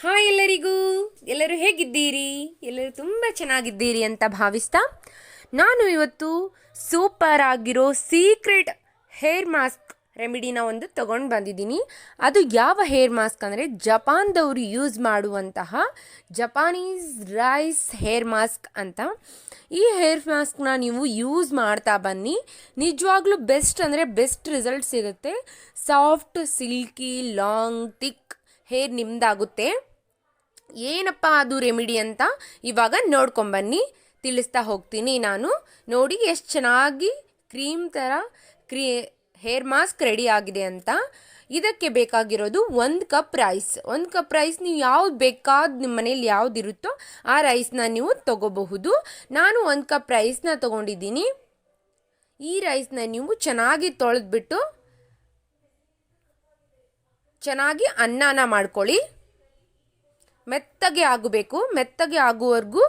Hi ಎಲ್ಲರಿಗೂ, ಎಲ್ಲರೂ ಹೇಗಿದ್ದೀರಿ? ಎಲ್ಲರೂ ತುಂಬ ಚೆನ್ನಾಗಿದ್ದೀರಿ ಅಂತ ಭಾವಿಸ್ತಾ ನಾನು ಇವತ್ತು ಸೂಪರ್ ಆಗಿರೋ ಸೀಕ್ರೆಟ್ ಹೇರ್ ಮಾಸ್ಕ್ ರೆಮಿಡಿನ ಒಂದು ತೊಗೊಂಡು ಬಂದಿದ್ದೀನಿ. ಅದು ಯಾವ ಹೇರ್ ಮಾಸ್ಕ್ ಅಂದರೆ ಜಪಾನ್ದವರು ಯೂಸ್ ಮಾಡುವಂತಹ ಜಪಾನೀಸ್ ರೈಸ್ ಹೇರ್ ಮಾಸ್ಕ್ ಅಂತ. ಈ ಹೇರ್ ಮಾಸ್ಕ್ನ ನೀವು ಯೂಸ್ ಮಾಡ್ತಾ ಬನ್ನಿ, ನಿಜವಾಗ್ಲೂ ಬೆಸ್ಟ್ ಅಂದರೆ ಬೆಸ್ಟ್ ರಿಸಲ್ಟ್ ಸಿಗುತ್ತೆ. Soft, silky, long, thick hair ನಿಮ್ದಾಗುತ್ತೆ. ಏನಪ್ಪ ಅದು ರೆಮಿಡಿ ಅಂತ ಇವಾಗ ನೋಡ್ಕೊಂಬನ್ನಿ, ತಿಳಿಸ್ತಾ ಹೋಗ್ತೀನಿ ನಾನು. ನೋಡಿ ಎಷ್ಟು ಚೆನ್ನಾಗಿ ಕ್ರೀಮ್ ಥರ ಹೇರ್ ಮಾಸ್ಕ್ ರೆಡಿ ಆಗಿದೆ ಅಂತ. ಇದಕ್ಕೆ ಬೇಕಾಗಿರೋದು 1 ಕಪ್ ರೈಸ್. 1 ಕಪ್ ರೈಸ್ ನೀವು ಯಾವ್ದು ಬೇಕಾದ ನಿಮ್ಮ ಮನೇಲಿ ಯಾವ್ದು ಇರುತ್ತೋ ಆ ರೈಸ್ನ ನೀವು ತಗೋಬಹುದು. ನಾನು 1 ಕಪ್ ರೈಸ್ನ ತಗೊಂಡಿದ್ದೀನಿ. ಈ ರೈಸ್ನ ನೀವು ಚೆನ್ನಾಗಿ ತೊಳೆದ್ಬಿಟ್ಟು ಚೆನ್ನಾಗಿ ಅನ್ನನ ಮಾಡ್ಕೊಳ್ಳಿ. ಮೆತ್ತಗೆ ಆಗಬೇಕು. ಮೆತ್ತಗೆ ಆಗುವವರೆಗೂ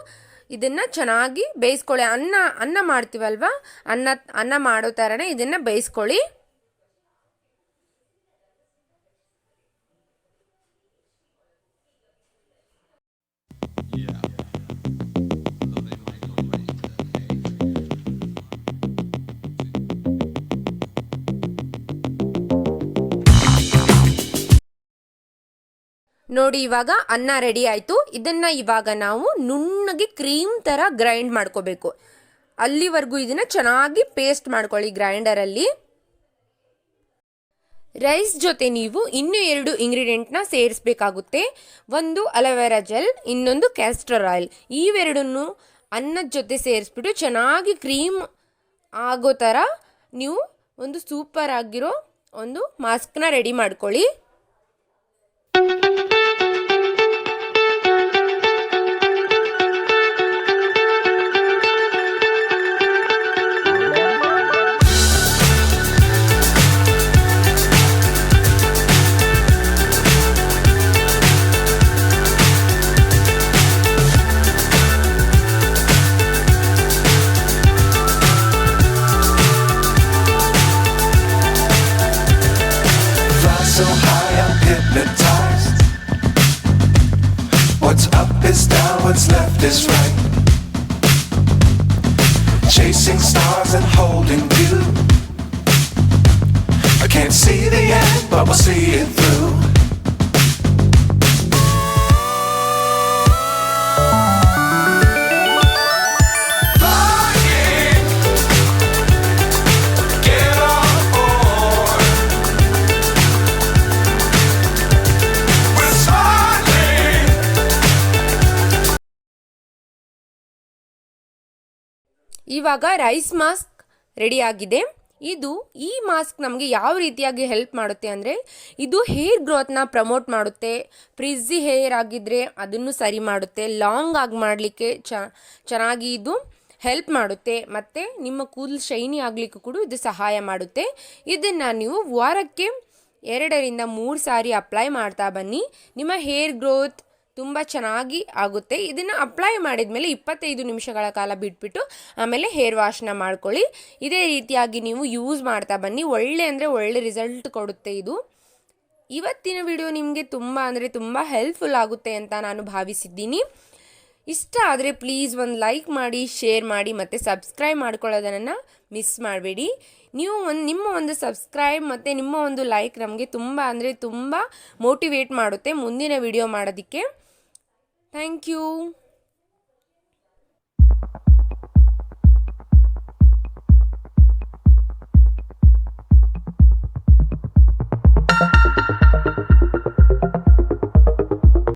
ಇದನ್ನು ಚೆನ್ನಾಗಿ ಬೇಯಿಸ್ಕೊಳ್ಳಿ. ಅನ್ನ ಮಾಡ್ತೀವಲ್ವ, ಅನ್ನ ಮಾಡೋ ಥರನೇ ಇದನ್ನು ಬೇಯಿಸ್ಕೊಳ್ಳಿ. ನೋಡಿ, ಇವಾಗ ಅನ್ನ ರೆಡಿ ಆಯಿತು. ಇದನ್ನು ಇವಾಗ ನಾವು ನುಣ್ಣಗೆ ಕ್ರೀಮ್ ಥರ ಗ್ರೈಂಡ್ ಮಾಡ್ಕೋಬೇಕು. ಅಲ್ಲಿವರೆಗೂ ಇದನ್ನು ಚೆನ್ನಾಗಿ ಪೇಸ್ಟ್ ಮಾಡ್ಕೊಳ್ಳಿ ಗ್ರೈಂಡರಲ್ಲಿ. ರೈಸ್ ಜೊತೆ ನೀವು ಇನ್ನೂ 2 ಇಂಗ್ರೀಡಿಯೆಂಟ್ನ ಸೇರಿಸಬೇಕಾಗುತ್ತೆ. ಒಂದು ಅಲೋವೆರಾ ಜೆಲ್, ಇನ್ನೊಂದು ಕ್ಯಾಸ್ಟರ್ ಆಯಿಲ್. ಇವೆರಡನ್ನು ಅನ್ನದ ಜೊತೆ ಸೇರಿಸ್ಬಿಟ್ಟು ಚೆನ್ನಾಗಿ ಕ್ರೀಮ್ ಆಗೋ ಥರ ನೀವು ಒಂದು ಸೂಪರ್ ಆಗಿರೋ ಒಂದು ಮಾಸ್ಕ್ನ ರೆಡಿ ಮಾಡ್ಕೊಳ್ಳಿ. So high I'm hypnotized. What's up is down, what's left is right. Chasing stars and holding you. I can't see the end, but we'll see it through. ಇವಾಗ ರೈಸ್ ಮಾಸ್ಕ್ ರೆಡಿ ಆಗಿದೆ. ಈ mask ನಮಗೆ ಯಾವ ರೀತಿಯಾಗಿ help ಮಾಡುತ್ತೆ ಅಂದರೆ, ಇದು hair ಗ್ರೋತ್ನ promote ಮಾಡುತ್ತೆ. ಫ್ರಿಝಿ ಹೇರ್ ಆಗಿದ್ದರೆ ಅದನ್ನು ಸರಿ ಮಾಡುತ್ತೆ. ಲಾಂಗ್ ಆಗಿ ಮಾಡಲಿಕ್ಕೆ ಚೆನ್ನಾಗಿ ಇದು ಹೆಲ್ಪ್ ಮಾಡುತ್ತೆ. ಮತ್ತು ನಿಮ್ಮ ಕೂದಲು ಶೈನಿ ಆಗಲಿಕ್ಕೂ ಕೂಡ ಇದು ಸಹಾಯ ಮಾಡುತ್ತೆ. ಇದನ್ನು ನೀವು ವಾರಕ್ಕೆ 2ರಿಂದ 3 ಸಾರಿ ಅಪ್ಲೈ ಮಾಡ್ತಾ ಬನ್ನಿ. ನಿಮ್ಮ ಹೇರ್ ಗ್ರೋತ್ ತುಂಬ ಚೆನ್ನಾಗಿ ಆಗುತ್ತೆ. ಇದನ್ನು ಅಪ್ಲೈ ಮಾಡಿದ ಮೇಲೆ 25 ನಿಮಿಷಗಳ ಕಾಲ ಬಿಟ್ಬಿಟ್ಟು ಆಮೇಲೆ ಹೇರ್ ವಾಶ್ನ ಮಾಡ್ಕೊಳ್ಳಿ. ಇದೇ ರೀತಿಯಾಗಿ ನೀವು ಯೂಸ್ ಮಾಡ್ತಾ ಬನ್ನಿ. ಒಳ್ಳೆ ರಿಸಲ್ಟ್ ಕೊಡುತ್ತೆ ಇದು. ಇವತ್ತಿನ ವಿಡಿಯೋ ನಿಮಗೆ ತುಂಬ ಹೆಲ್ಪ್ಫುಲ್ ಆಗುತ್ತೆ ಅಂತ ನಾನು ಭಾವಿಸಿದ್ದೀನಿ. ಇಷ್ಟ ಆದರೆ ಪ್ಲೀಸ್ ಒಂದು ಲೈಕ್ ಮಾಡಿ, ಶೇರ್ ಮಾಡಿ ಮತ್ತು ಸಬ್ಸ್ಕ್ರೈಬ್ ಮಾಡ್ಕೊಳ್ಳೋದನ್ನು ಮಿಸ್ ಮಾಡಬೇಡಿ. ನಿಮ್ಮ ಒಂದು ಸಬ್ಸ್ಕ್ರೈಬ್ ಮತ್ತು ನಿಮ್ಮ ಒಂದು ಲೈಕ್ ನಮಗೆ ತುಂಬ ಮೋಟಿವೇಟ್ ಮಾಡುತ್ತೆ ಮುಂದಿನ ವಿಡಿಯೋ ಮಾಡೋದಕ್ಕೆ. Thank you.